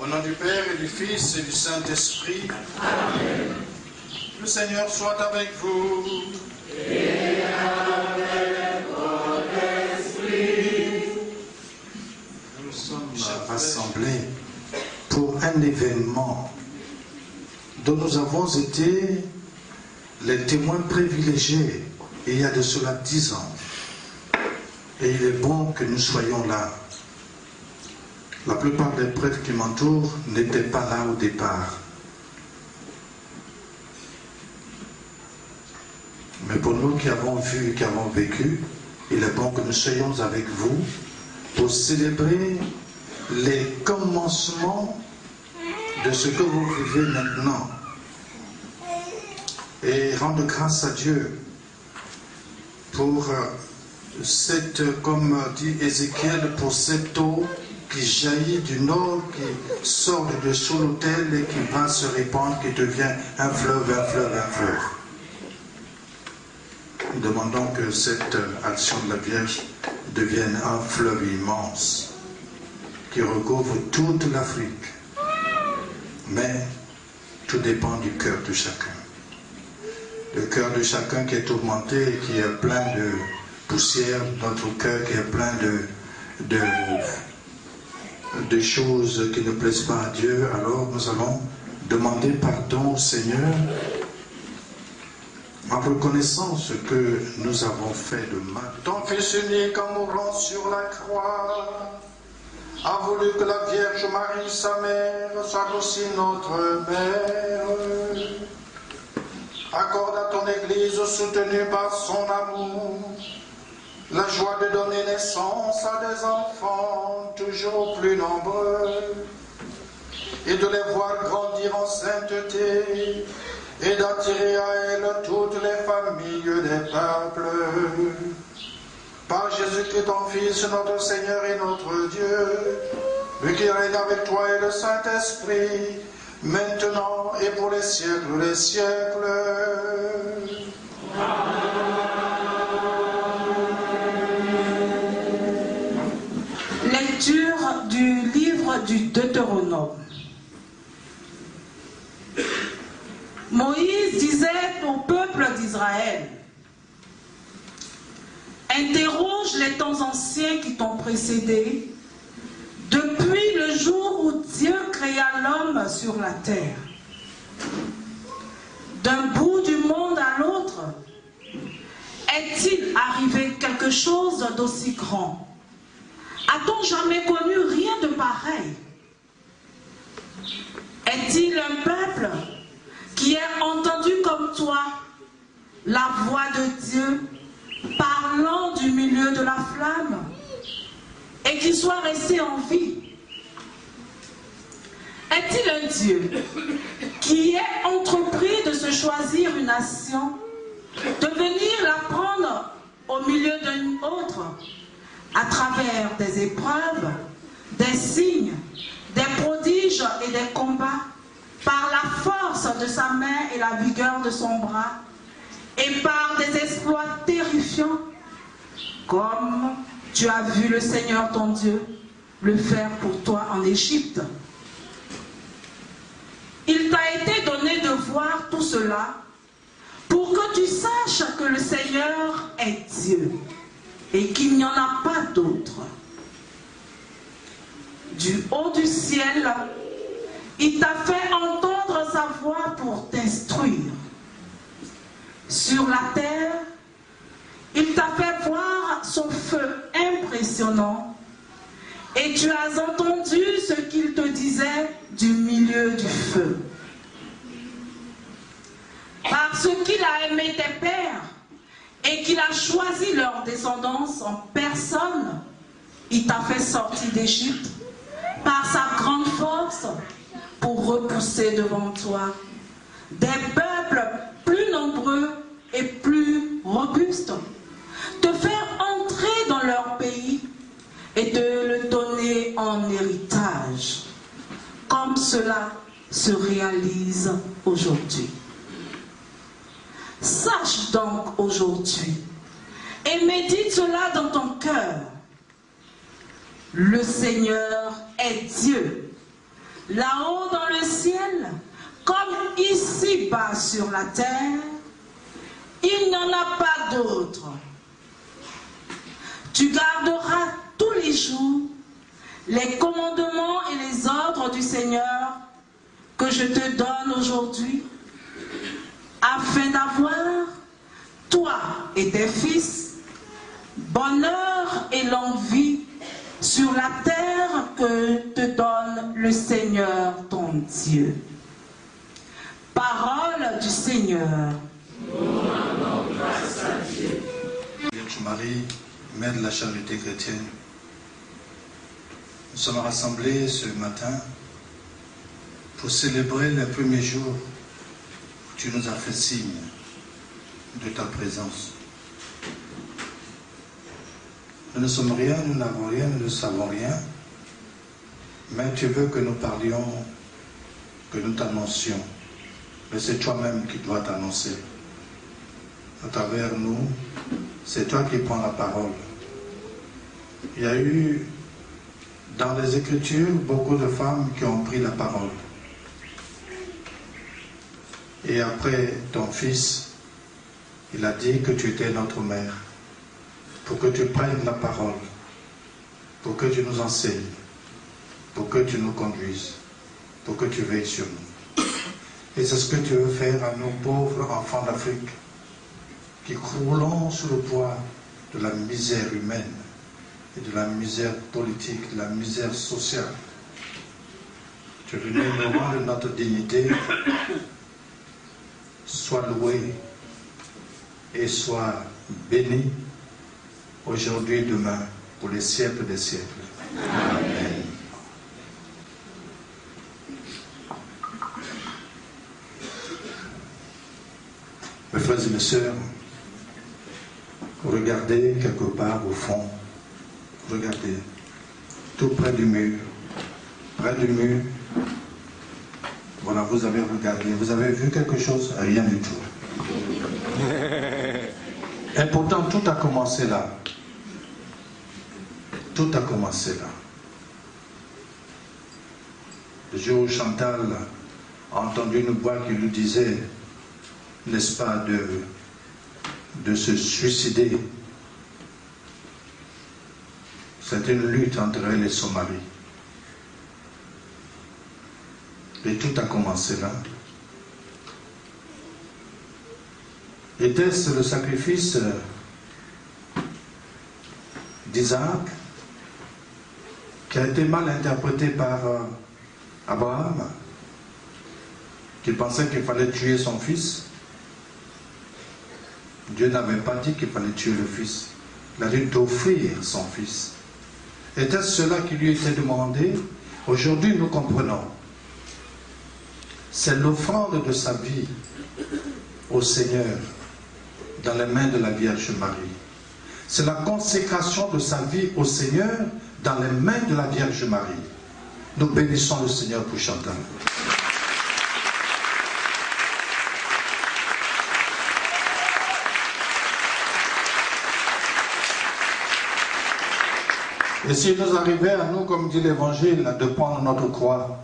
Au nom du Père et du Fils et du Saint-Esprit. Amen. Le Seigneur soit avec vous. Et avec votre esprit. Nous sommes rassemblés pour un événement dont nous avons été les témoins privilégiés il y a de cela 10 ans. Et il est bon que nous soyons là. La plupart des prêtres qui m'entourent n'étaient pas là au départ. Mais pour nous qui avons vu et qui avons vécu, il est bon que nous soyons avec vous pour célébrer les commencements de ce que vous vivez maintenant. Et rendre grâce à Dieu pour cette, comme dit Ézéchiel, pour cette eau qui jaillit du nord, qui sort de dessous l'autel et qui va se répandre, qui devient un fleuve, un fleuve, un fleuve. Nous demandons que cette action de la Vierge devienne un fleuve immense qui recouvre toute l'Afrique. Mais tout dépend du cœur de chacun. Le cœur de chacun qui est tourmenté et qui est plein de poussière, notre cœur qui est plein de choses qui ne plaisent pas à Dieu, alors nous allons demander pardon au Seigneur en reconnaissant ce que nous avons fait de mal. Ton Fils unique en mourant sur la croix a voulu que la Vierge Marie, sa mère, soit aussi notre mère. Accorde à ton Église, soutenue par son amour, la joie de donner naissance à des enfants toujours plus nombreux et de les voir grandir en sainteté et d'attirer à elle toutes les familles des peuples. Par Jésus-Christ, ton Fils, notre Seigneur et notre Dieu, lui qui règne avec toi et le Saint-Esprit, maintenant et pour les siècles des siècles. Lecture du livre du Deutéronome. Moïse disait au peuple d'Israël: interroge les temps anciens qui t'ont précédé, depuis le jour où Dieu créa l'homme sur la terre. D'un bout du monde à l'autre, est-il arrivé quelque chose d'aussi grand? A-t-on jamais connu rien de pareil? Est-il un peuple qui ait entendu comme toi la voix de Dieu parlant du milieu de la flamme et qui soit resté en vie? Est-il un Dieu qui ait entrepris de se choisir une nation, de venir la prendre au milieu d'une autre, à travers des épreuves, des signes, des prodiges et des combats, par la force de sa main et la vigueur de son bras, et par des exploits terrifiants, comme tu as vu le Seigneur ton Dieu le faire pour toi en Égypte? Il t'a été donné de voir tout cela pour que tu saches que le Seigneur est Dieu et qu'il n'y en a pas d'autre. Du haut du ciel, il t'a fait entendre sa voix pour t'instruire. Sur la terre, il t'a fait voir son feu impressionnant et tu as entendu ce qu'il te disait du milieu du feu. Parce qu'il a aimé tes pères et qu'il a choisi leur descendance en personne, il t'a fait sortir d'Égypte par sa grande force pour repousser devant toi des peuples plus nombreux et plus robustes, te faire entrer dans leur pays et de le donner en héritage, comme cela se réalise aujourd'hui. Sache donc aujourd'hui et médite cela dans ton cœur. Le Seigneur est Dieu, là-haut dans le ciel, comme ici-bas sur la terre. Il n'en a pas d'autre. Tu garderas tous les jours les commandements et les ordres du Seigneur que je te donne aujourd'hui, afin d'avoir, toi et tes fils, bonheur et longue vie sur la terre que te donne le Seigneur ton Dieu. Parole du Seigneur. Vierge Marie, Mère de la charité chrétienne, nous sommes rassemblés ce matin pour célébrer le premier jour où tu nous as fait signe de ta présence. Nous ne sommes rien, nous n'avons rien, nous ne savons rien, mais tu veux que nous parlions, que nous t'annoncions. Mais c'est toi-même qui dois t'annoncer. À travers nous, c'est toi qui prends la parole. Il y a eu dans les Écritures beaucoup de femmes qui ont pris la parole. Et après ton fils, il a dit que tu étais notre mère, pour que tu prennes la parole, pour que tu nous enseignes, pour que tu nous conduises, pour que tu veilles sur nous. Et c'est ce que tu veux faire à nos pauvres enfants d'Afrique, qui croulons sous le poids de la misère humaine et de la misère politique, de la misère sociale. Tu es venu nous rendre notre dignité. Sois loué et sois béni aujourd'hui et demain pour les siècles des siècles. Amen. Mes frères et mes sœurs, regardez quelque part au fond, regardez, tout près du mur, voilà, vous avez regardé, vous avez vu quelque chose? Rien du tout. Et pourtant, tout a commencé là. Tout a commencé là. Le jour où Chantal a entendu une voix qui lui disait, n'est-ce pas, de se suicider. C'était une lutte entre elle et son mari. Et tout a commencé là. Était-ce le sacrifice d'Isaac qui a été mal interprété par Abraham, qui pensait qu'il fallait tuer son fils? Dieu n'avait pas dit qu'il fallait tuer le fils. Il a dit d'offrir son fils. Était-ce cela qui lui était demandé? Aujourd'hui, nous comprenons. C'est l'offrande de sa vie au Seigneur dans les mains de la Vierge Marie. C'est la consécration de sa vie au Seigneur dans les mains de la Vierge Marie. Nous bénissons le Seigneur pour Chantal. Et s'il nous arrivait à nous, comme dit l'Évangile, de prendre notre croix,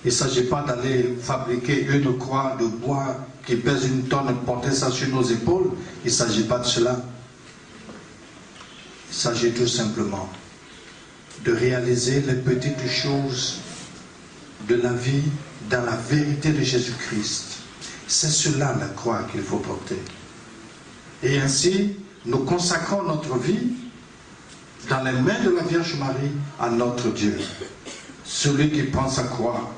il ne s'agit pas d'aller fabriquer une croix de bois qui pèse une tonne et porter ça sur nos épaules. Il ne s'agit pas de cela. Il s'agit tout simplement de réaliser les petites choses de la vie dans la vérité de Jésus-Christ. C'est cela la croix qu'il faut porter. Et ainsi, nous consacrons notre vie dans les mains de la Vierge Marie à notre Dieu. Celui qui prend sa croix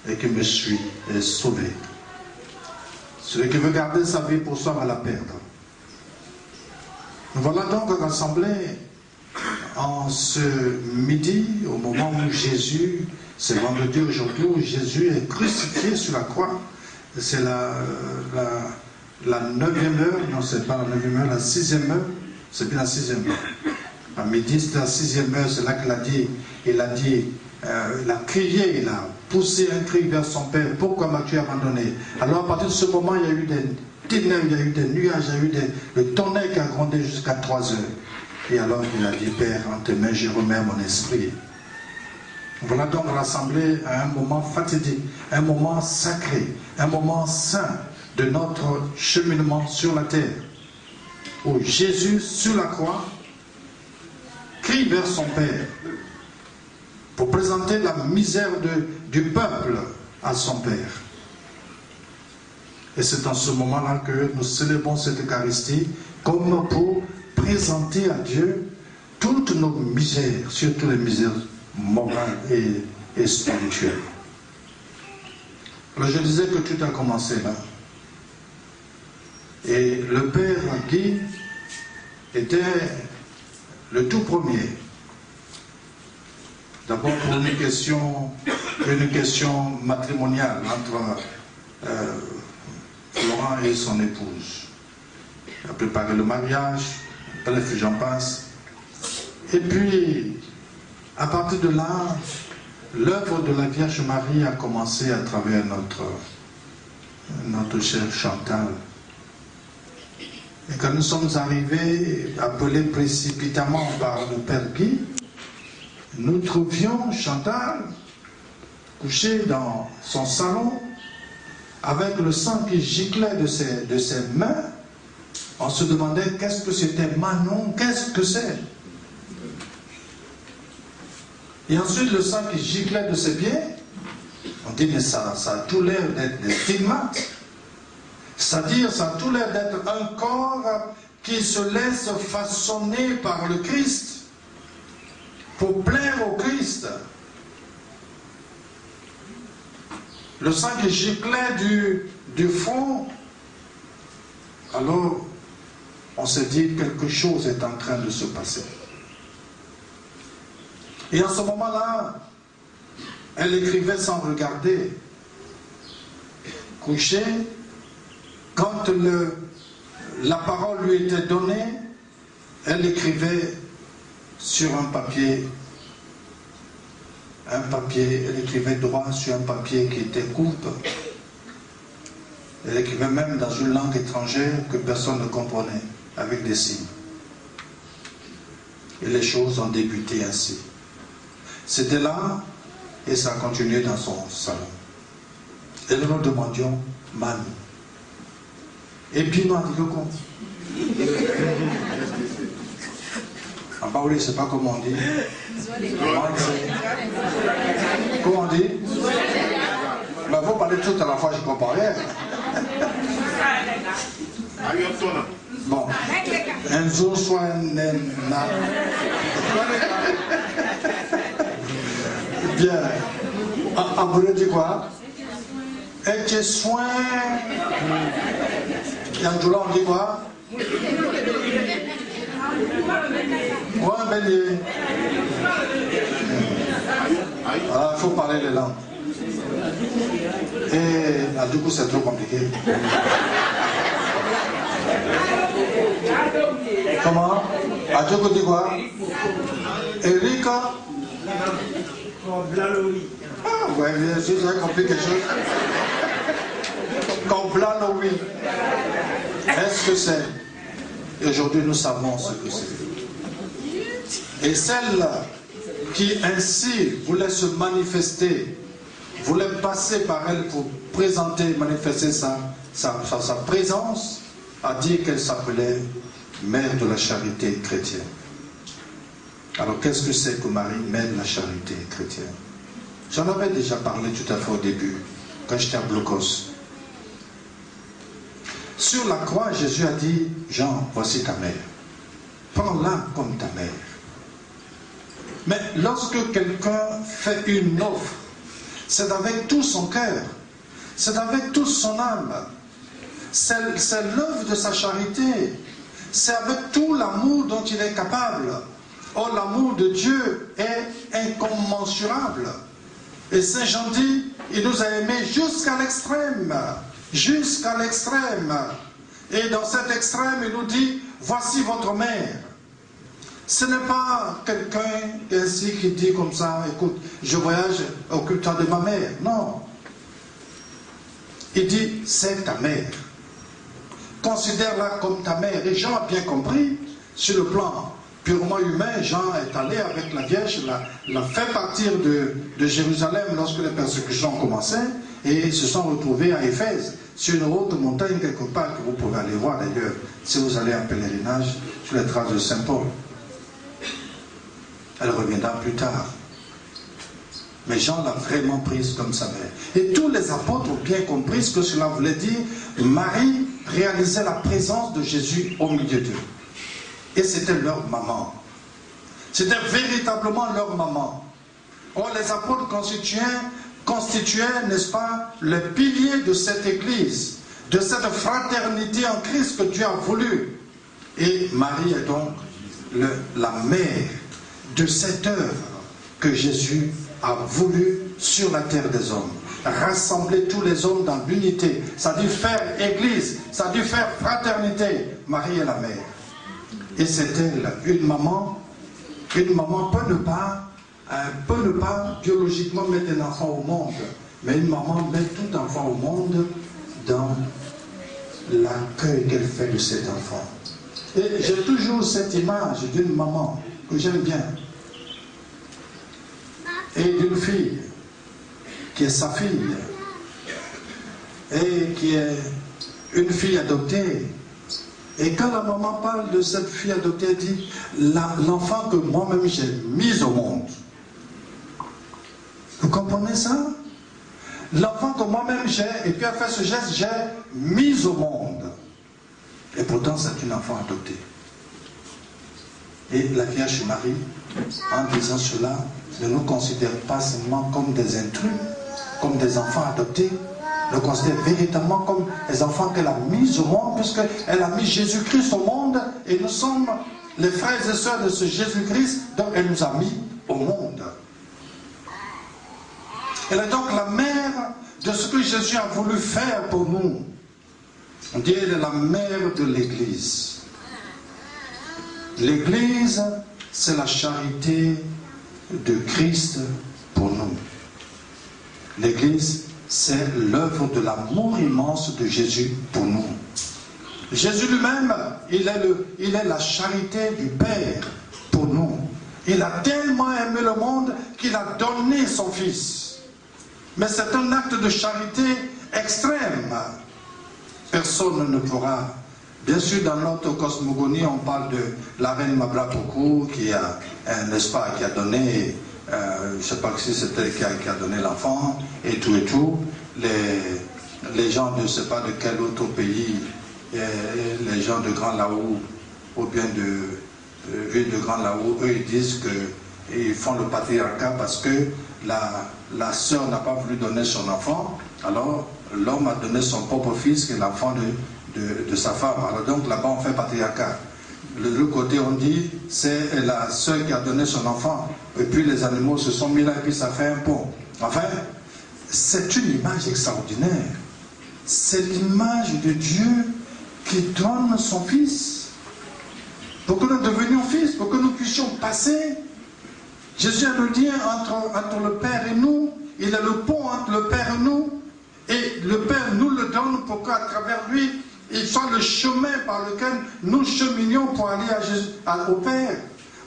et qui me suit est sauvé. Celui qui veut garder sa vie pour soi va la perdre. Nous voilà donc rassemblés en ce midi, au moment où Jésus, c'est vendredi aujourd'hui, où Jésus est crucifié sur la croix. C'est la 9e heure, non c'est pas la 9e heure, la 6e heure, c'est bien la 6e heure. À midi, c'est la 6e heure, c'est là qu'il a dit, il a crié, il a poussé un cri vers son Père, pourquoi m'as-tu abandonné? Alors à partir de ce moment, il y a eu des ténèbres, il y a eu des nuages, il y a eu le tonnerre qui a grondé jusqu'à 3 heures. Et alors il a dit, Père, en tes mains, je remets mon esprit. Voilà donc rassemblés à un moment fatidique, un moment sacré, un moment saint de notre cheminement sur la terre, où Jésus, sur la croix, crie vers son Père pour présenter la misère du peuple à son Père. Et c'est en ce moment-là que nous célébrons cette Eucharistie comme pour présenter à Dieu toutes nos misères, surtout les misères morales et spirituelles. Alors je disais que tout a commencé là. Et le Père Guy était le tout premier. D'abord pour une question matrimoniale entre Florent et son épouse. Il a préparé le mariage, bref, j'en passe. Et puis, à partir de là, l'œuvre de la Vierge Marie a commencé à travers notre chère Chantal. Et quand nous sommes arrivés, appelés précipitamment par le Père Guy, nous trouvions Chantal couchée dans son salon avec le sang qui giclait de ses mains. On se demandait qu'est-ce que c'était Manon, qu'est-ce que c'est? Et ensuite le sang qui giclait de ses pieds, on dit mais ça a tout l'air d'être des stigmates. C'est-à-dire ça a tout l'air d'être un corps qui se laisse façonner par le Christ pour plaire au Christ. Le sang qui giclait du front. Alors on s'est dit quelque chose est en train de se passer. Et en ce moment-là, elle écrivait sans regarder, couchée. Quand la parole lui était donnée, elle écrivait sur un papier, elle écrivait droit sur un papier qui était coupe. Elle écrivait même dans une langue étrangère que personne ne comprenait, avec des signes. Et les choses ont débuté ainsi. C'était là, et ça a continué dans son salon. Et nous demandions Manu. Et puis nous, on dit le compte. En baoulé, je ne sais pas comment on dit. Comment on dit? Mais vous parlez tout à la fois, je ne comprends rien. Bon. Un jour, soit un bien. En baoulé, dit quoi? Et tes soins. Et en Joula, on dit quoi? Ouais, un bélier. Alors, il faut parler les langues. Et du coup, c'est trop compliqué. Comment? Adjoko dit quoi? Erika? Ah, ouais, bien sûr, j'ai compris quelque chose. Komblanoui. Est-ce que c'est? Et aujourd'hui, nous savons ce que c'est. Et celle qui ainsi voulait se manifester, voulait passer par elle pour présenter, manifester sa présence, a dit qu'elle s'appelait Mère de la Charité chrétienne. Alors qu'est-ce que c'est que Marie, Mère de la Charité chrétienne? J'en avais déjà parlé tout à fait au début, quand j'étais à Blocos. Sur la croix, Jésus a dit, Jean, voici ta mère. Prends-la comme ta mère. Mais lorsque quelqu'un fait une offre, c'est avec tout son cœur, c'est avec toute son âme. C'est l'œuvre de sa charité. C'est avec tout l'amour dont il est capable. Oh, l'amour de Dieu est incommensurable. Et Saint Jean dit, il nous a aimés jusqu'à l'extrême. Jusqu'à l'extrême. Et dans cet extrême, il nous dit, voici votre mère. Ce n'est pas quelqu'un ainsi qui dit comme ça, écoute, je voyage au culte de ma mère. Non. Il dit, c'est ta mère. Considère-la comme ta mère. Et Jean a bien compris, sur le plan purement humain. Jean est allé avec la Vierge, l'a fait partir de Jérusalem lorsque les persécutions ont commencé, et ils se sont retrouvés à Éphèse, sur une haute montagne quelque part, que vous pouvez aller voir d'ailleurs, si vous allez en pèlerinage, sur les traces de Saint-Paul. Elle reviendra plus tard. Mais Jean l'a vraiment prise comme sa mère. Et tous les apôtres ont bien compris ce que cela voulait dire. Marie réalisait la présence de Jésus au milieu d'eux. Et c'était leur maman. C'était véritablement leur maman. Or, les apôtres constituaient, n'est-ce pas, le pilier de cette église, de cette fraternité en Christ que Dieu a voulu. Et Marie est donc la mère de cette œuvre que Jésus a voulu sur la terre des hommes. Rassembler tous les hommes dans l'unité. Ça dit faire église, ça dit faire fraternité. Marie est la mère. Et c'est elle, une maman peut ne pas biologiquement mettre un enfant au monde, mais une maman met tout enfant au monde dans l'accueil qu'elle fait de cet enfant. Et j'ai toujours cette image d'une maman que j'aime bien, et d'une fille qui est sa fille, et qui est une fille adoptée. Et quand la maman parle de cette fille adoptée, elle dit l'enfant que moi-même j'ai mis au monde. Vous comprenez ça? L'enfant que moi-même j'ai, et puis elle fait ce geste, j'ai mis au monde. Et pourtant c'est une enfant adoptée. Et la Vierge Marie, en disant cela, ne nous considère pas seulement comme des intrus, comme des enfants adoptés, nous considère véritablement comme les enfants qu'elle a mis au monde, puisqu'elle a mis Jésus-Christ au monde, et nous sommes les frères et sœurs de ce Jésus-Christ, dont elle nous a mis au monde. Elle est donc la mère de ce que Jésus a voulu faire pour nous. On dit qu'elle est la mère de l'Église. L'Église, c'est la charité de Christ pour nous. L'Église, c'est l'œuvre de l'amour immense de Jésus pour nous. Jésus lui-même, il est la charité du Père pour nous. Il a tellement aimé le monde qu'il a donné son Fils. Mais c'est un acte de charité extrême. Personne ne pourra. Bien sûr, dans notre cosmogonie, on parle de la reine Mablapoku qui a, n'est-ce pas, qui a donné, je ne sais pas si c'était qui a donné l'enfant, et tout. Les gens de, je ne sais pas de quel autre pays, les gens de Grand Laou, ou bien de Grand Laou, eux ils disent qu'ils font le patriarcat parce que la sœur n'a pas voulu donner son enfant, alors l'homme a donné son propre fils qui est l'enfant de sa femme. Alors donc là-bas on fait patriarcat. De l'autre côté on dit c'est la sœur qui a donné son enfant, et puis les animaux se sont mis là et puis ça fait un pont. Enfin, c'est une image extraordinaire. C'est l'image de Dieu qui donne son Fils pour que nous devenions fils, pour que nous puissions passer. Jésus a le lien entre le Père et nous. Il est le pont entre le Père et nous. Et le Père nous le donne pour qu'à travers lui, il soit le chemin par lequel nous cheminions pour aller au Père.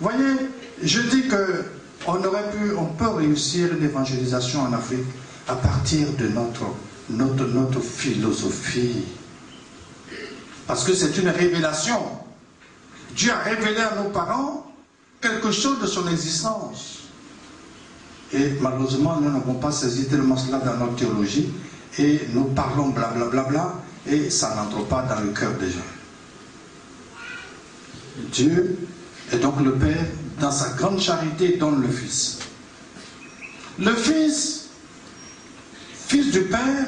Vous voyez, je dis qu'on peut réussir l'évangélisation en Afrique à partir de notre philosophie. Parce que c'est une révélation. Dieu a révélé à nos parents quelque chose de son existence. Et malheureusement, nous n'avons pas saisi tellement cela dans notre théologie. Et nous parlons blablabla, et ça n'entre pas dans le cœur des gens. Dieu est donc le Père, dans sa grande charité, donne le Fils. Le Fils, Fils du Père,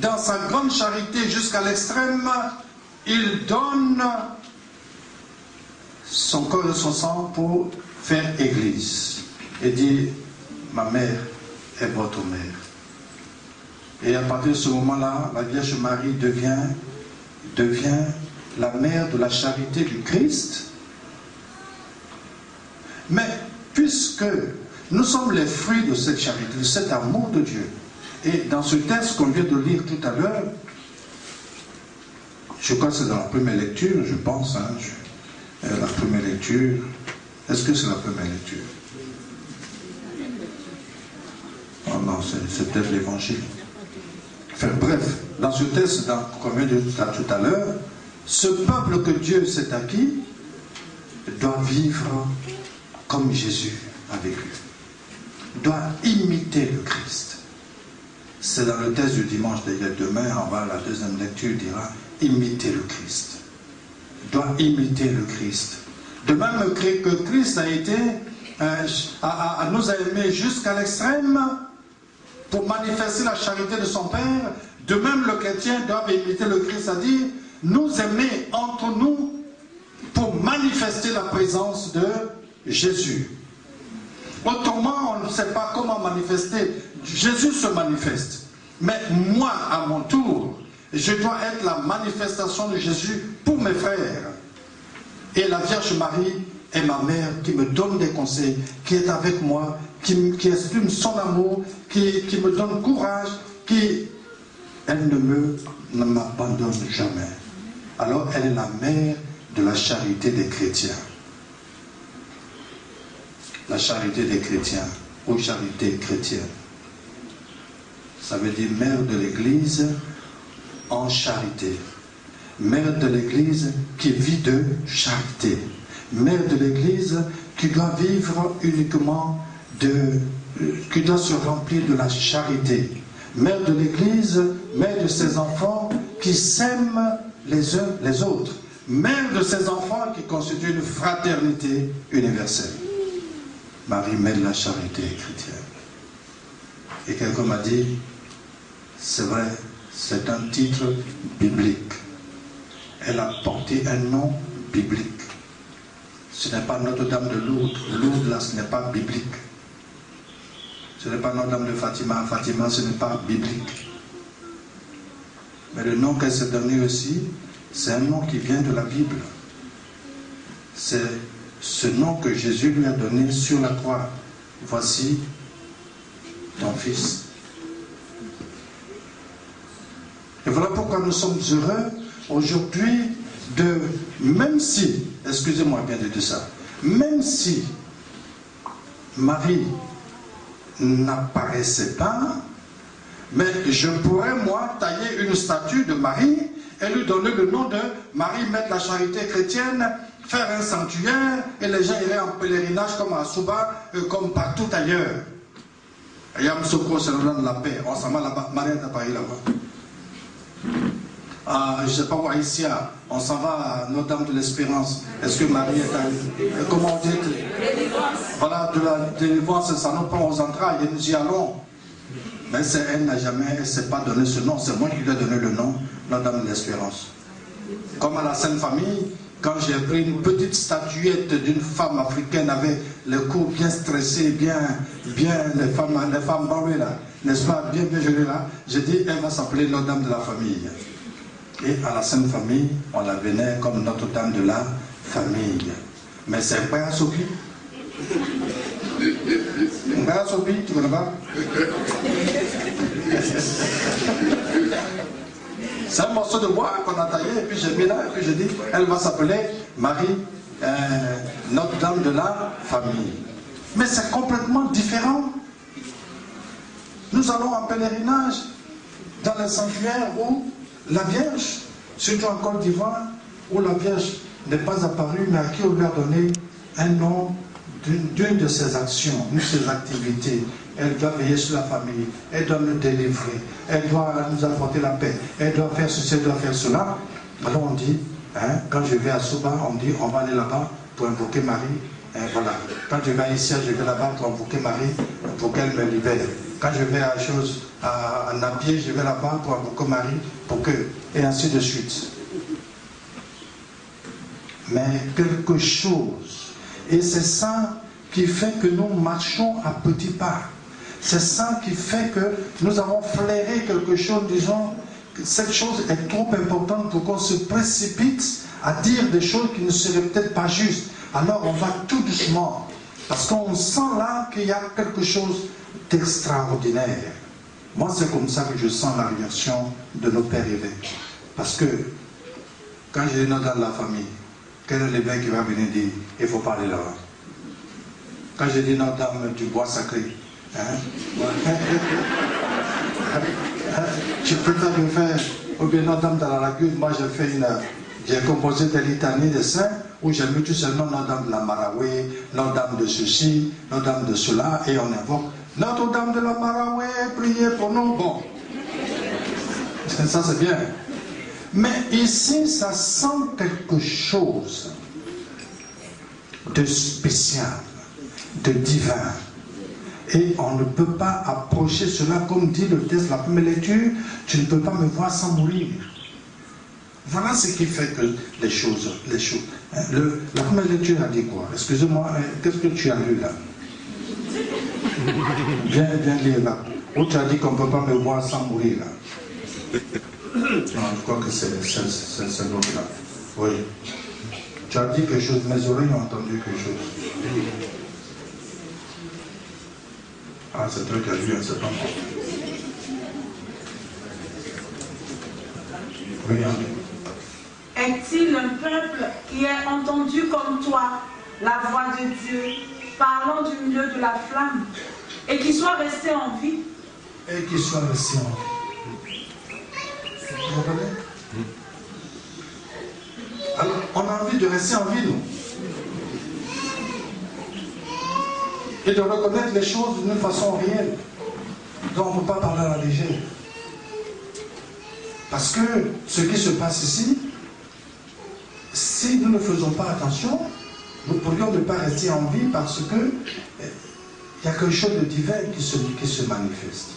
dans sa grande charité jusqu'à l'extrême, il donne son corps et son sang pour faire Église. Et dit, ma mère est votre mère. Et à partir de ce moment-là, la Vierge Marie devient la mère de la charité du Christ. Mais puisque nous sommes les fruits de cette charité, de cet amour de Dieu, et dans ce texte qu'on vient de lire tout à l'heure, je crois que c'est dans la première lecture, je pense, la première lecture, Est-ce que c'est la première lecture? Oh non, c'est peut-être l'évangile. Enfin, bref, dans ce texte, comme je l'ai dit tout à l'heure, ce peuple que Dieu s'est acquis doit vivre comme Jésus a vécu. Doit imiter le Christ. C'est dans le texte du dimanche d'ailleurs. Demain, la deuxième lecture dira imiter le Christ. Doit imiter le Christ. De même que Christ a été, nous a aimés jusqu'à l'extrême pour manifester la charité de son Père, de même le chrétien doit imiter le Christ, c'est-à-dire nous aimer entre nous pour manifester la présence de Jésus. Autrement, on ne sait pas comment manifester. Jésus se manifeste. Mais moi, à mon tour, je dois être la manifestation de Jésus pour mes frères. Et la Vierge Marie est ma mère qui me donne des conseils, qui est avec moi, qui exprime son amour, qui me donne courage, elle ne m'abandonne jamais. Alors elle est la mère de la charité des chrétiens. La charité des chrétiens, ou charité chrétienne. Ça veut dire mère de l'Église en charité. Mère de l'Église qui vit de charité. Mère de l'Église qui doit vivre uniquement qui doit se remplir de la charité. Mère de l'Église, mère de ses enfants qui s'aiment les uns les autres. Mère de ses enfants qui constitue une fraternité universelle. Marie, mère de la charité chrétienne. Et quelqu'un m'a dit, c'est vrai, c'est un titre biblique. Elle a porté un nom biblique. Ce n'est pas Notre-Dame de Lourdes. Lourdes, là, ce n'est pas biblique. Ce n'est pas Notre-Dame de Fatima. Fatima, ce n'est pas biblique. Mais le nom qu'elle s'est donné aussi, c'est un nom qui vient de la Bible. C'est ce nom que Jésus lui a donné sur la croix. Voici ton fils. Et voilà pourquoi nous sommes heureux aujourd'hui même si, excusez-moi bien de dire ça, même si Marie n'apparaissait pas, mais je pourrais moi tailler une statue de Marie et lui donner le nom de Marie, mère de la charité chrétienne, faire un sanctuaire et les gens iraient en pèlerinage comme à Souba, comme partout ailleurs. Et Yamsoko, c'est le nom de la paix. On s'en va là-bas. Marie est à Paris là-bas. Je ne sais pas où, ici, on s'en va à Notre-Dame de l'Espérance. Est-ce que Marie est à... Comment on dit? Voilà, de la délivrance, ça nous prend aux entrailles et nous y allons. Mais elle n'a jamais, elle ne s'est pas donné ce nom. C'est moi qui lui ai donné le nom, Notre-Dame de l'Espérance. Comme à la Sainte Famille, quand j'ai pris une petite statuette d'une femme africaine avec le cou bien stressé, bien les femmes barbées là, n'est-ce pas, bien gelées là, j'ai dit, elle va s'appeler Notre-Dame de la Famille. Et à la Sainte Famille, on la venait comme Notre-Dame de la Famille. Mais c'est un Père Sopi. Un Père Sopi, tu connais pas? C'est un morceau de bois qu'on a taillé, et puis j'ai mis là, et puis j'ai dit, elle va s'appeler Marie, Notre-Dame de la Famille. Mais c'est complètement différent. Nous allons en pèlerinage dans les sanctuaires où la Vierge, surtout en Côte d'Ivoire, où la Vierge n'est pas apparue, mais à qui on lui a donné un nom d'une de ses actions, d'une de ses activités. Elle doit veiller sur la famille, elle doit nous délivrer, elle doit nous apporter la paix, elle doit faire ceci, elle doit faire cela. Alors on dit, quand je vais à Souba, on dit, on va aller là-bas pour invoquer Marie. Voilà. Quand je vais ici, je vais là-bas pour invoquer Marie, pour qu'elle me libère. Quand je vais à Napier, je vais là-bas pour invoquer Marie, pour que... Et ainsi de suite. Mais quelque chose, et c'est ça qui fait que nous marchons à petits pas. C'est ça qui fait que nous avons flairé quelque chose, disons, que cette chose est trop importante pour qu'on se précipite à dire des choses qui ne seraient peut-être pas justes. Alors on va tout doucement, parce qu'on sent là qu'il y a quelque chose d'extraordinaire. Moi c'est comme ça que je sens la réaction de nos pères évêques. Parce que quand je dis dans la famille, quel est l'évêque qui va venir dire, il faut parler là-bas? Quand je dis Notre-Dame du bois sacré, tu peux me faire, ou bien Notre-Dame dans la lagune, moi j'ai composé des litanies de saints où j'ai mis tout seulement Notre-Dame de la Maraoué, Notre-Dame de ceci, Notre-Dame de cela, et on invoque Notre-Dame de la Maraoué, priez pour nous. Bon, ça c'est bien. Mais ici, ça sent quelque chose de spécial, de divin. Et on ne peut pas approcher cela, comme dit le texte, la première lecture, tu ne peux pas me voir sans mourir. Voilà ce qui fait que les choses. La première lecture a dit quoi? Excusez-moi, qu'est-ce que tu as lu là? Viens lire là. Où tu as dit qu'on ne peut pas me voir sans mourir là? Non, je crois que c'est l'autre là. Oui. Tu as dit quelque chose, mes oreilles ont entendu quelque chose. Ah, c'est toi qui as lu, c'est pas moi. Regardez. Est-il un peuple qui ait entendu comme toi la voix de Dieu parlant du milieu de la flamme et qui soit resté en vie? Et qui soit resté en vie. Vous comprenez? Alors, on a envie de rester en vie, nous. Et de reconnaître les choses d'une façon réelle, dont on ne peut pas parler à la légère. Parce que ce qui se passe ici, si nous ne faisons pas attention, nous pourrions ne pas rester en vie parce que il y a quelque chose de divin qui se manifeste.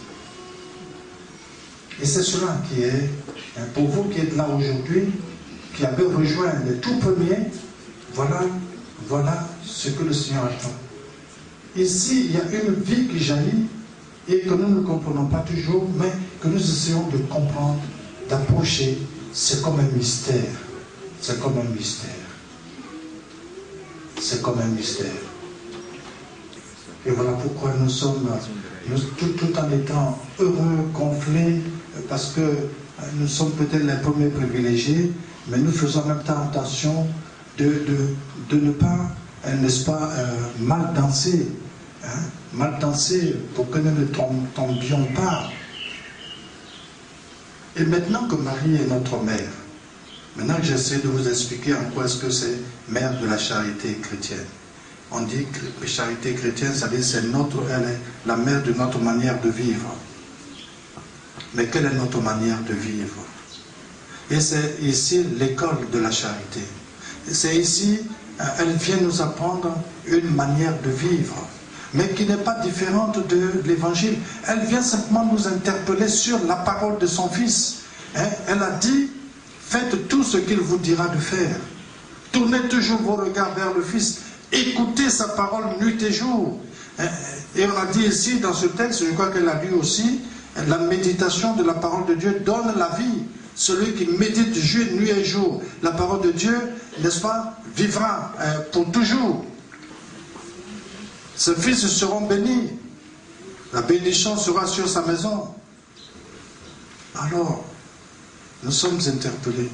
Et c'est cela qui est, pour vous qui êtes là aujourd'hui, qui avez rejoint les tout premiers, voilà ce que le Seigneur attend. Ici, il y a une vie qui jaillit et que nous ne comprenons pas toujours, mais que nous essayons de comprendre, d'approcher. C'est comme un mystère. C'est comme un mystère. C'est comme un mystère. Et voilà pourquoi nous sommes, tout en étant heureux, gonflés, parce que nous sommes peut-être les premiers privilégiés, mais nous faisons en même temps attention de ne pas, n'est-ce pas, mal danser. Mal danser pour que nous ne tombions pas. Et maintenant que Marie est notre mère, maintenant que j'essaie de vous expliquer en quoi est-ce que c'est mère de la charité chrétienne. On dit que la charité chrétienne, ça veut dire c'est elle est la mère de notre manière de vivre. Mais quelle est notre manière de vivre? Et c'est ici l'école de la charité. C'est ici, elle vient nous apprendre une manière de vivre, mais qui n'est pas différente de l'évangile. Elle vient simplement nous interpeller sur la parole de son Fils. Elle a dit, faites tout ce qu'il vous dira de faire. Tournez toujours vos regards vers le Fils. Écoutez sa parole nuit et jour. Et on a dit ici, dans ce texte, je crois qu'elle a lu aussi, la méditation de la parole de Dieu donne la vie. Celui qui médite nuit et jour, la parole de Dieu, n'est-ce pas, vivra pour toujours. Ses fils seront bénis. La bénédiction sera sur sa maison. Alors, nous sommes interpellés.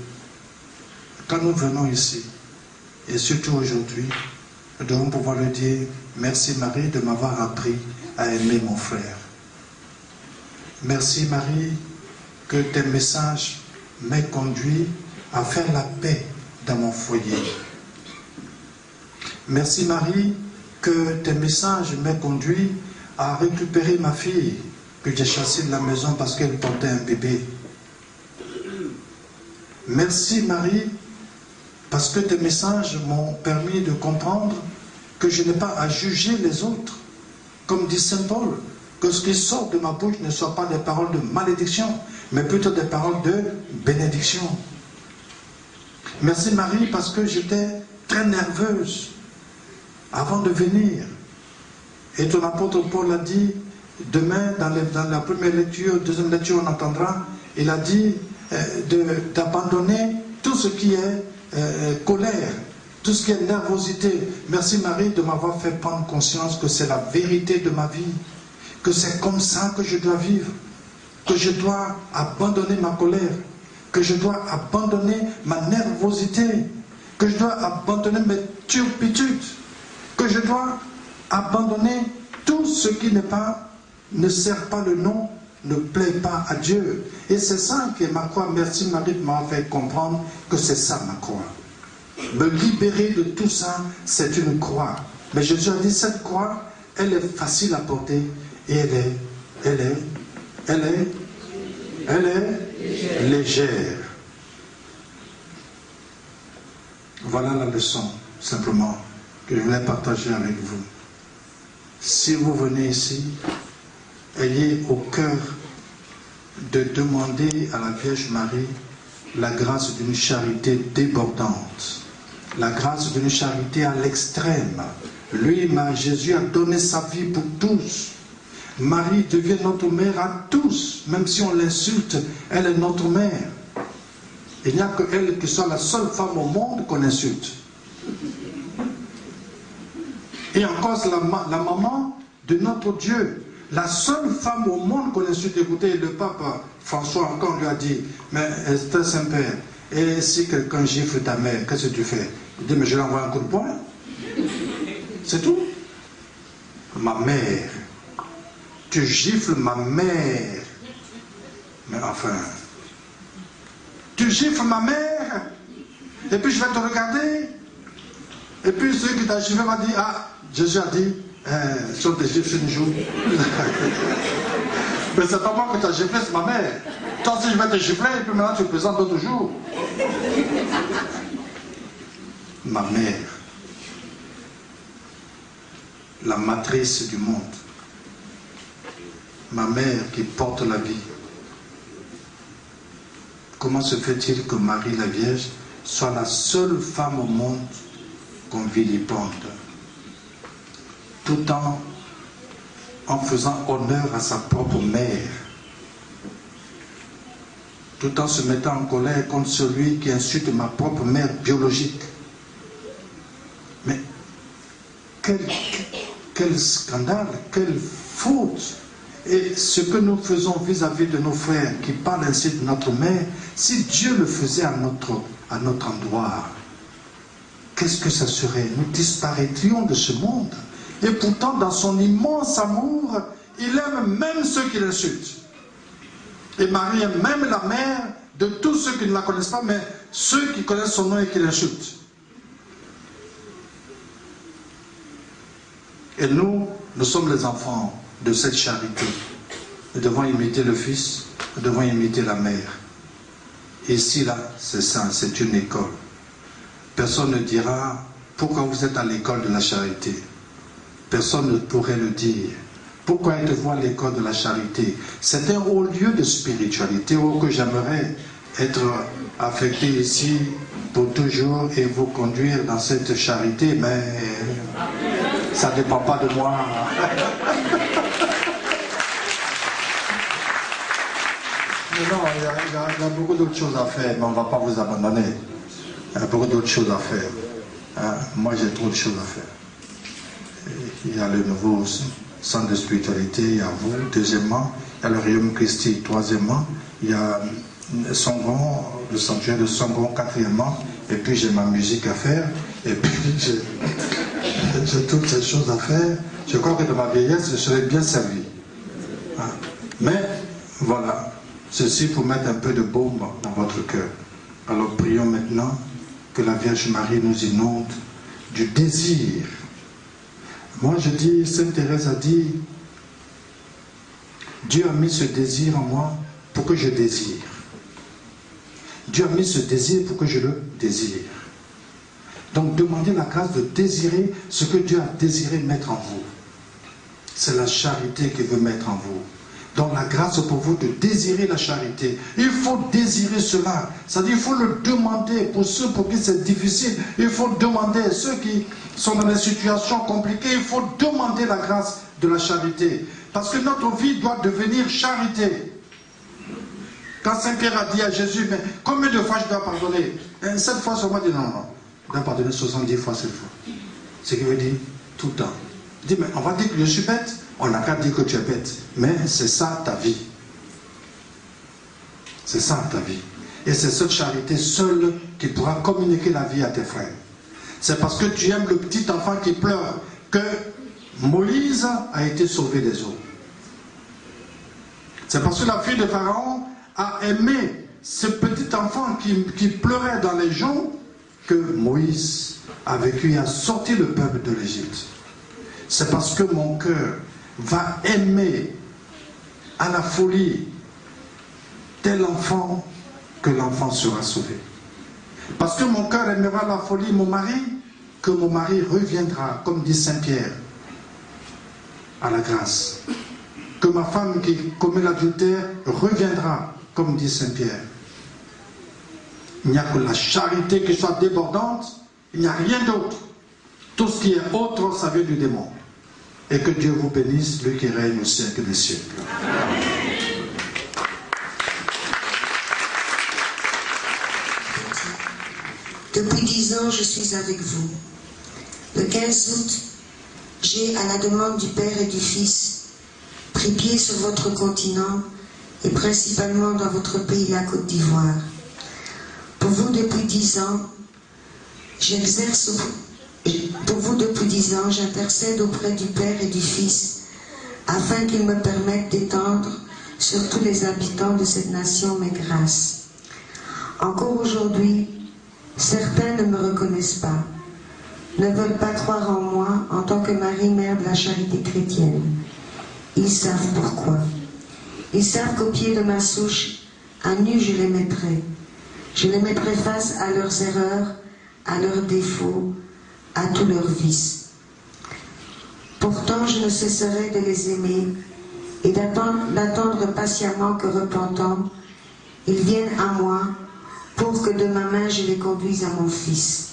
Quand nous venons ici, et surtout aujourd'hui, nous devons pouvoir lui dire, merci Marie de m'avoir appris à aimer mon frère. Merci Marie que tes messages m'aient conduit à faire la paix dans mon foyer. Merci Marie que tes messages m'aient conduit à récupérer ma fille que j'ai chassée de la maison parce qu'elle portait un bébé. Merci Marie parce que tes messages m'ont permis de comprendre que je n'ai pas à juger les autres. Comme dit Saint Paul, que ce qui sort de ma bouche ne soit pas des paroles de malédiction, mais plutôt des paroles de bénédiction. Merci Marie parce que j'étais très nerveuse avant de venir. Et ton apôtre Paul a dit, demain dans la première lecture, deuxième lecture on entendra, il a dit d'abandonner tout ce qui est colère, tout ce qui est nervosité. Merci Marie de m'avoir fait prendre conscience que c'est la vérité de ma vie, que c'est comme ça que je dois vivre, que je dois abandonner ma colère, que je dois abandonner ma nervosité, que je dois abandonner mes turpitudes, que je dois Abandonner tout ce qui ne sert pas le nom, ne plaît pas à Dieu. Et c'est ça que ma croix, merci Marie m'a fait comprendre que c'est ça ma croix. Me libérer de tout ça, c'est une croix. Mais Jésus a dit, cette croix, elle est facile à porter et elle est légère. Voilà la leçon, simplement, que je voulais partager avec vous. Si vous venez ici, ayez au cœur de demander à la Vierge Marie la grâce d'une charité débordante, la grâce d'une charité à l'extrême. Lui, Jésus a donné sa vie pour tous. Marie devient notre mère à tous, même si on l'insulte, elle est notre mère. Il n'y a que elle qui soit la seule femme au monde qu'on insulte. Et encore, c'est la maman de notre Dieu. La seule femme au monde qu'on insulte. Écoutez, le pape François encore lui a dit, mais Esther Saint-Père, et si quelqu'un gifle ta mère, qu'est-ce que tu fais? Il dit, mais je lui envoie un coup de poing. C'est tout. Ma mère. Tu gifles ma mère. Mais enfin, tu gifles ma mère, et puis je vais te regarder, et puis celui qui t'a giflé va dire, ah, Jésus a dit, si on te gifle une jour. Mais c'est pas moi que tu as giflé, c'est ma mère. Toi aussi je vais te gifler, et puis maintenant tu présentes d'autres jours. Ma mère, la matrice du monde, ma mère qui porte la vie. Comment se fait-il que Marie la Vierge soit la seule femme au monde qu'on vilipende, tout en faisant honneur à sa propre mère, tout en se mettant en colère contre celui qui insulte ma propre mère biologique? Mais quel scandale, quelle faute! Et ce que nous faisons vis-à-vis de nos frères qui parlent ainsi de notre mère, si Dieu le faisait à notre endroit, qu'est-ce que ça serait? Nous disparaîtrions de ce monde. Et pourtant, dans son immense amour, il aime même ceux qui l'insultent. Et Marie est même la mère de tous ceux qui ne la connaissent pas, mais ceux qui connaissent son nom et qui l'insultent. Et nous sommes les enfants de cette charité. Nous devons imiter le Fils, nous devons imiter la mère. Ici, là, c'est ça, c'est une école. Personne ne dira pourquoi vous êtes à l'école de la charité. Personne ne pourrait le dire. Pourquoi êtes-vous à l'école de la charité? C'est un haut lieu de spiritualité où que j'aimerais être affecté ici pour toujours et vous conduire dans cette charité, mais ça ne dépend pas de moi. Mais non, il y a beaucoup d'autres choses à faire, mais on ne va pas vous abandonner. Il y a beaucoup d'autres choses à faire. Hein? Moi, j'ai trop de choses à faire. Il y a le nouveau centre de spiritualité, il y a vous. Deuxièmement, il y a le Rium Christi. Troisièmement, il y a Songon, le sanctuaire de Songon. Quatrièmement, et puis j'ai ma musique à faire. Et puis j'ai toutes ces choses à faire. Je crois que dans ma vieillesse, je serais bien servi. Hein? Mais, voilà. Ceci pour mettre un peu de baume dans votre cœur. Alors prions maintenant que la Vierge Marie nous inonde du désir. Moi je dis, Sainte Thérèse a dit, Dieu a mis ce désir en moi pour que je désire. Dieu a mis ce désir pour que je le désire. Donc demandez la grâce de désirer ce que Dieu a désiré mettre en vous. C'est la charité qu'il veut mettre en vous. Donc la grâce pour vous de désirer la charité. Il faut désirer cela. C'est-à-dire il faut le demander. Pour ceux pour qui c'est difficile, il faut demander. Ceux qui sont dans des situations compliquées, il faut demander la grâce de la charité. Parce que notre vie doit devenir charité. Quand Saint-Pierre a dit à Jésus, mais combien de fois je dois pardonner? 7 fois seulement, il dit non, non. Je dois pardonner 70 fois cette fois. Ce qui veut dire tout le temps. Il dit, mais on va dire que je suis bête. On n'a qu'à dire que tu es bête. Mais c'est ça ta vie. C'est ça ta vie. Et c'est cette charité seule qui pourra communiquer la vie à tes frères. C'est parce que tu aimes le petit enfant qui pleure que Moïse a été sauvé des eaux. C'est parce que la fille de Pharaon a aimé ce petit enfant qui pleurait dans les joncs que Moïse a vécu et a sorti le peuple de l'Égypte. C'est parce que mon cœur va aimer à la folie tel enfant que l'enfant sera sauvé. Parce que mon cœur aimera à la folie mon mari, que mon mari reviendra, comme dit Saint Pierre, à la grâce. Que ma femme qui commet l'adultère reviendra, comme dit Saint Pierre. Il n'y a que la charité qui soit débordante, il n'y a rien d'autre. Tout ce qui est autre, ça vient du démon. Et que Dieu vous bénisse, lui qui règne au siècle des siècles. Depuis 10 ans, je suis avec vous. Le 15 août, j'ai, à la demande du Père et du Fils, pris pied sur votre continent et principalement dans votre pays, la Côte d'Ivoire. Pour vous, depuis 10 ans, j'intercède auprès du Père et du Fils afin qu'il me permette d'étendre sur tous les habitants de cette nation mes grâces. Encore aujourd'hui, certains ne me reconnaissent pas, ne veulent pas croire en moi en tant que Marie, mère de la charité chrétienne. Ils savent pourquoi. Ils savent qu'au pied de ma souche, à nu je les mettrai. Je les mettrai face à leurs erreurs, à leurs défauts, à tous leurs vices. Pourtant, je ne cesserai de les aimer et d'attendre patiemment que repentant, ils viennent à moi pour que de ma main je les conduise à mon Fils.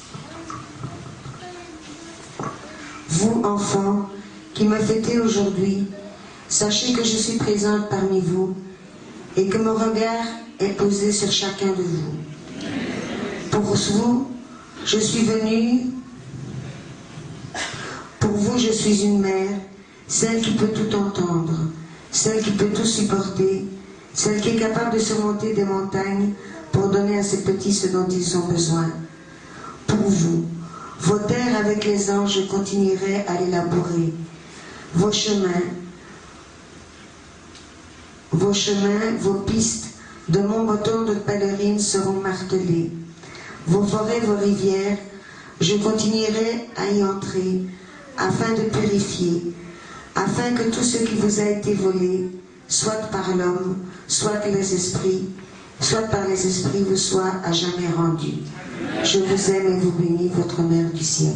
Vous, enfants, qui me fêtez aujourd'hui, sachez que je suis présente parmi vous et que mon regard est posé sur chacun de vous. Pour vous, je suis venue. Pour vous, je suis une mère, celle qui peut tout entendre, celle qui peut tout supporter, celle qui est capable de surmonter des montagnes pour donner à ces petits ce dont ils ont besoin. Pour vous, vos terres avec les anges, je continuerai à les labourer. Vos chemins, vos pistes de mon bâton de pèlerine seront martelés. Vos forêts, vos rivières, je continuerai à y entrer, afin de purifier, afin que tout ce qui vous a été volé, soit par l'homme, soit par les esprits, vous soit à jamais rendu. Je vous aime et vous bénis, votre Mère du ciel.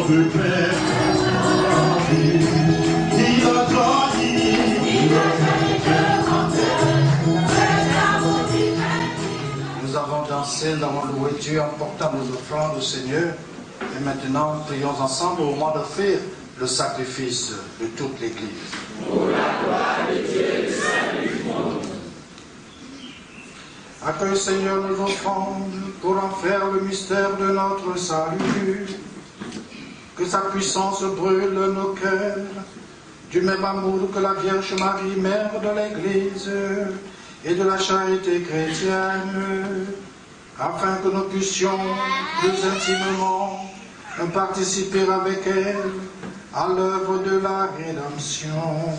veut faire. Il a trahi. Nous avons dansé, nous avons loué Dieu en portant nos offrandes au Seigneur. Et maintenant, prions ensemble au moment d'offrir le sacrifice de toute l'Église. Pour la gloire de Dieu et le salut du monde. Accueille, Seigneur, nos offrandes pour en faire le mystère de notre salut. Que sa puissance brûle nos cœurs, du même amour que la Vierge Marie, mère de l'Église et de la charité chrétienne, afin que nous puissions plus intimement participer avec elle à l'œuvre de la rédemption.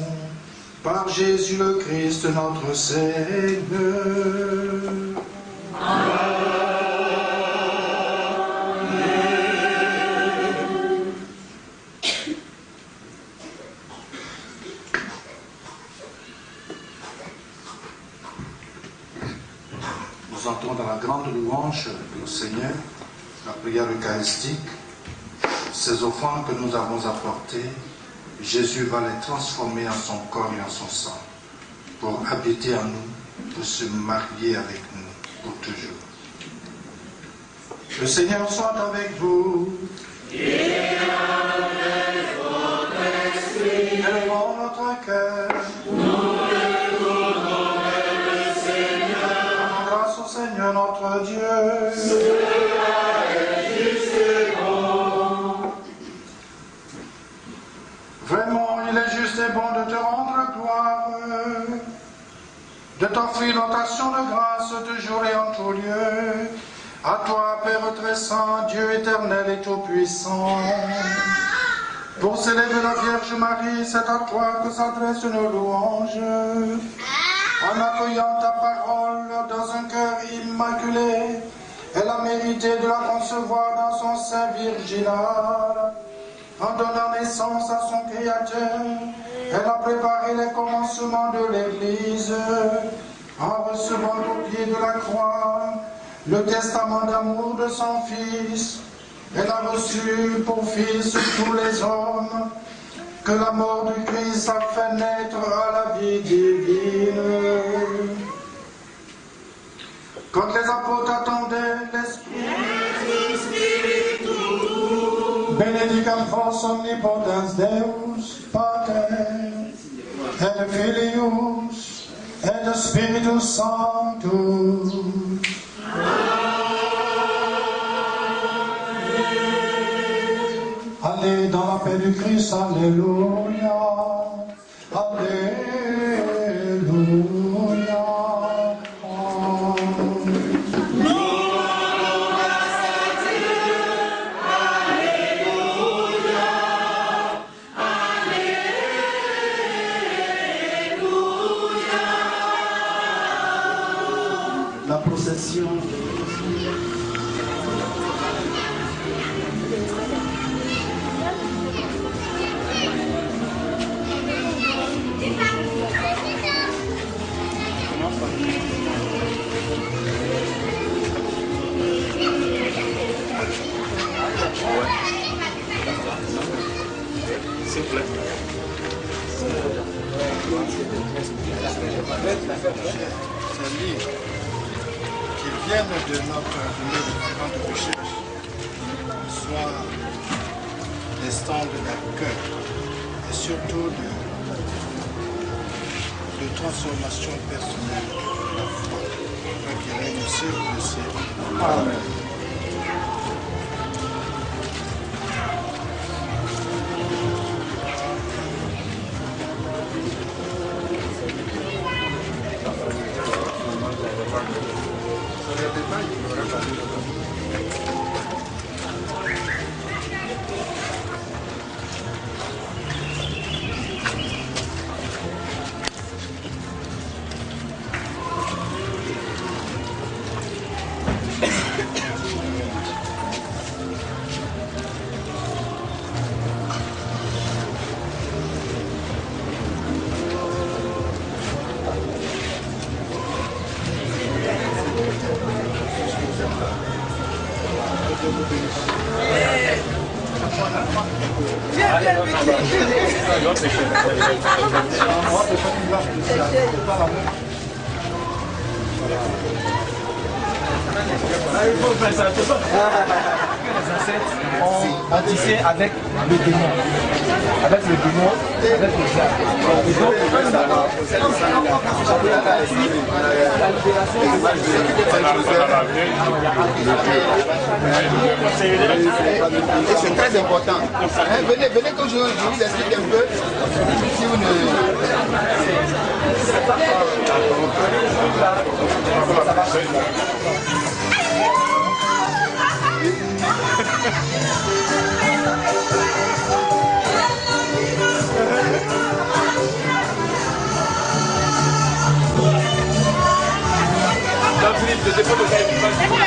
Par Jésus le Christ, notre Seigneur. Amen. Nous entrons dans la grande louange du Seigneur, la prière eucharistique. Ces offrandes que nous avons apportées, Jésus va les transformer en son corps et en son sang, pour habiter en nous, pour se marier avec nous pour toujours. Le Seigneur soit avec vous. Et avec votre esprit. Élevons notre cœur. Nous retournons vers le Seigneur. Rendons grâce au Seigneur notre Dieu. Cela est juste et bon. Vraiment, il est juste et bon de te rendre gloire, de t'offrir notre action de grâce toujours et en tout lieu. À toi, Père très saint, Dieu éternel et tout-puissant. Pour célébrer la Vierge Marie, c'est à toi que s'adressent nos louanges. En accueillant ta parole dans un cœur immaculé, elle a mérité de la concevoir dans son sein virginal. En donnant naissance à son Créateur, elle a préparé les commencements de l'Église. En recevant au pied de la croix le testament d'amour de son Fils, elle a reçu pour fils tous les hommes que la mort du Christ a fait naître à la vie divine. Quand les apôtres attendaient l'Esprit, benedicam vos omnipotens Deus, Pater, et Filius, et Spiritus Sanctus. Allez dans la paix du Christ, alléluia, alléluia. La procession. S'il vous plaît. Ces livres qui viennent de notre grande recherche soient des stands d'accueil et surtout de transformation personnelle de la foi, qui règne au siècle des siècles. Amen. Il faut faire ça, c'est ça. Les ancêtres ont tissé avec le démon. Avec le démon, avec le diable. Et donc, c'est très important. Venez que je vous explique un peu. Si vous ne... Philippe, le dépôt de